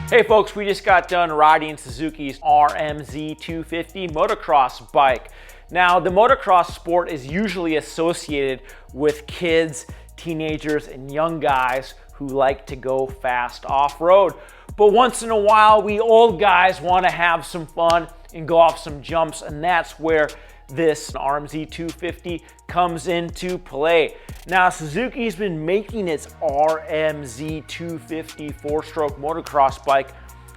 Hey folks, we just got done riding Suzuki's RM-Z250 motocross bike. Now, the motocross sport is usually associated with kids, teenagers, and young guys who like to go fast off-road. But once in a while, we old guys want to have some fun and go off some jumps, and that's where this RM-Z250 comes into play. Now, Suzuki's been making its RM-Z250 four-stroke motocross bike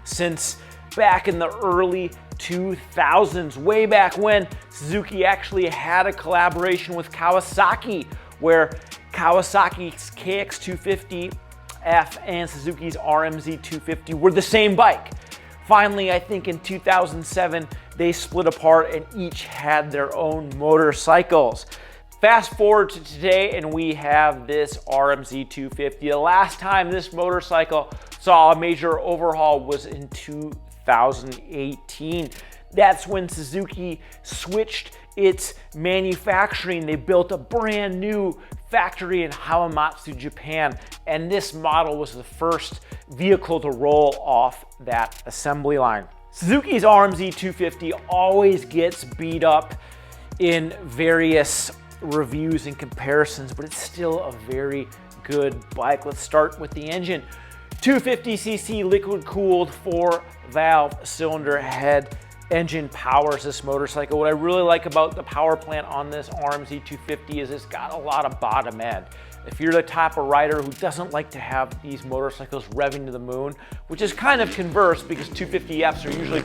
since back in the early 2000s, way back when Suzuki actually had a collaboration with Kawasaki, where Kawasaki's KX250F and Suzuki's RM-Z250 were the same bike. Finally, I think in 2007, they split apart and each had their own motorcycles. Fast forward to today and we have this RM-Z250. The last time this motorcycle saw a major overhaul was in 2018. That's when Suzuki switched its manufacturing. They built a brand new factory in Hamamatsu, Japan, and this model was the first vehicle to roll off that assembly line. Suzuki's RM-Z250 always gets beat up in various reviews and comparisons, but it's still a very good bike. Let's start with the engine. 250cc liquid-cooled 4-valve cylinder head engine powers this motorcycle. What I really like about the power plant on this RM-Z250 is it's got a lot of bottom end. If you're the type of rider who doesn't like to have these motorcycles revving to the moon, which is kind of converse because 250Fs are usually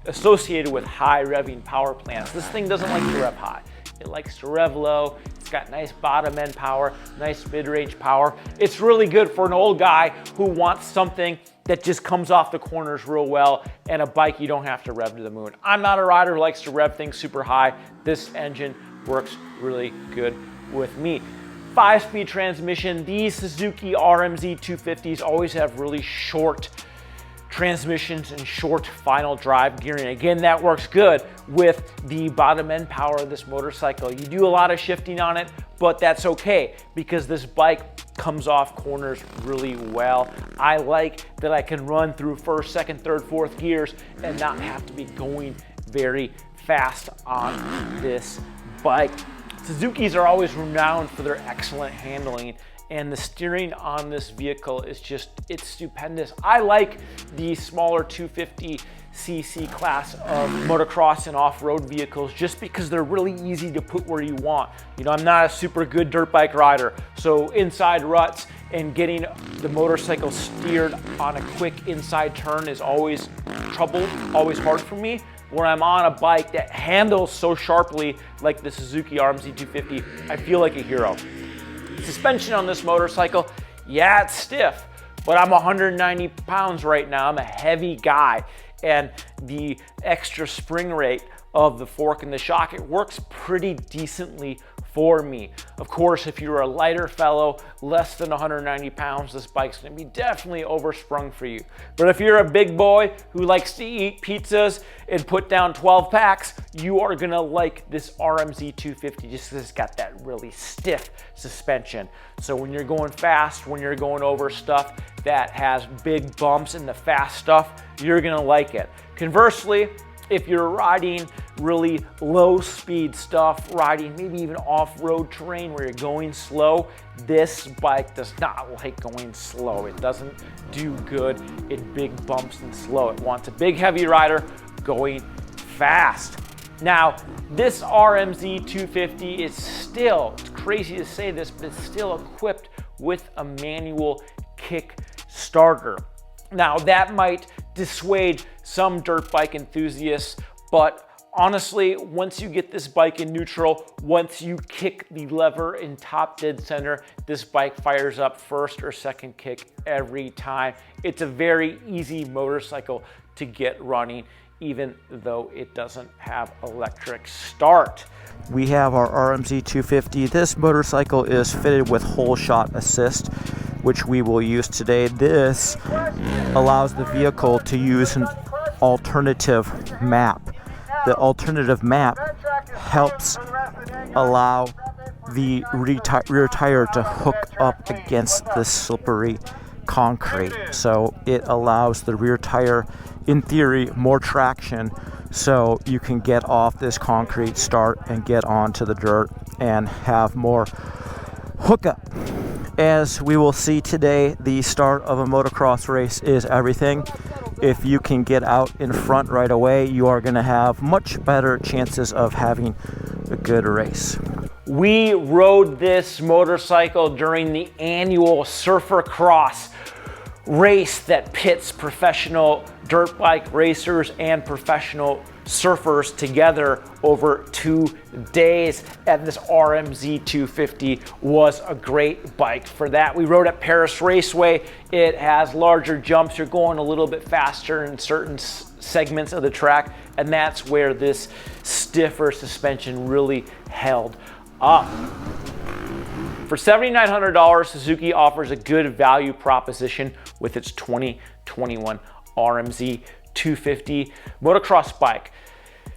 associated with high revving power plants. This thing doesn't like to rev high. It likes to rev low. It's got nice bottom end power, nice mid-range power. It's really good for an old guy who wants something that just comes off the corners real well and a bike you don't have to rev to the moon. I'm not a rider who likes to rev things super high. This engine works really good with me. 5-speed transmission. These Suzuki RM-Z250s always have really short transmissions and short final drive gearing. Again, that works good with the bottom end power of this motorcycle. You do a lot of shifting on it, but that's okay because this bike comes off corners really well. I like that I can run through first, second, third, fourth gears and not have to be going very fast on this bike. Suzuki's are always renowned for their excellent handling, and the steering on this vehicle is it's stupendous. I like the smaller 250cc class of motocross and off-road vehicles just because they're really easy to put where you want. You know, I'm not a super good dirt bike rider, so inside ruts and getting the motorcycle steered on a quick inside turn is always trouble, always hard for me. When I'm on a bike that handles so sharply like the Suzuki RM-Z250, I feel like a hero. Suspension on this motorcycle, yeah, it's stiff, but I'm 190 pounds right now. I'm a heavy guy, and the extra spring rate of the fork and the shock, it works pretty decently for me. Of course, if you're a lighter fellow, less than 190 pounds, this bike's gonna be definitely oversprung for you. But if you're a big boy who likes to eat pizzas and put down 12 packs, you are gonna like this RM-Z250 just because it's got that really stiff suspension. So when you're going fast, when you're going over stuff that has big bumps and the fast stuff, you're gonna like it. Conversely, if you're riding really low speed stuff, riding maybe even off-road terrain where you're going slow, this bike does not like going slow. It doesn't do good in big bumps and slow. It wants a big heavy rider going fast. Now, this RM-Z250 is still, it's crazy to say this, but it's still equipped with a manual kick starter. Now, that might dissuade some dirt bike enthusiasts, but honestly, once you get this bike in neutral, once you kick the lever in top dead center, this bike fires up first or second kick every time. It's a very easy motorcycle to get running, even though it doesn't have electric start. We have our RM-Z250. This motorcycle is fitted with whole shot assist, which we will use today. This allows the vehicle to use an alternative map. The alternative map helps allow the rear tire to hook up against the slippery concrete. So it allows the rear tire, in theory, more traction, so you can get off this concrete, start and get onto the dirt and have more hookup. As we will see today, the start of a motocross race is everything. If you can get out in front right away, you are going to have much better chances of having a good race. We rode this motorcycle during the annual Surfer Cross race that pits professional dirt bike racers and professional surfers together over 2 days, and this RM-Z250 was a great bike for that. We rode at Paris Raceway. It has larger jumps. You're going a little bit faster in certain segments of the track, and that's where this stiffer suspension really held up. For $7,900, Suzuki offers a good value proposition with its 2021 RM-Z250 motocross bike.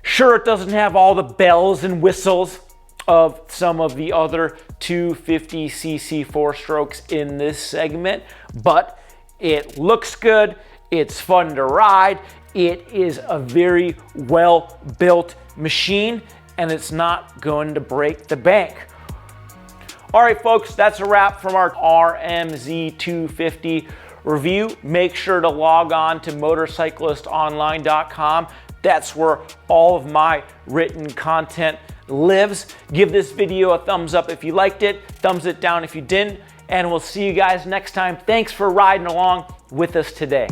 Sure, it doesn't have all the bells and whistles of some of the other 250cc four-strokes in this segment, but it looks good, it's fun to ride, it is a very well-built machine, and it's not going to break the bank. All right, folks, that's a wrap from our RM-Z250 review. Make sure to log on to motorcyclistonline.com. That's where all of my written content lives. Give this video a thumbs up if you liked it, thumbs it down if you didn't, and we'll see you guys next time. Thanks for riding along with us today.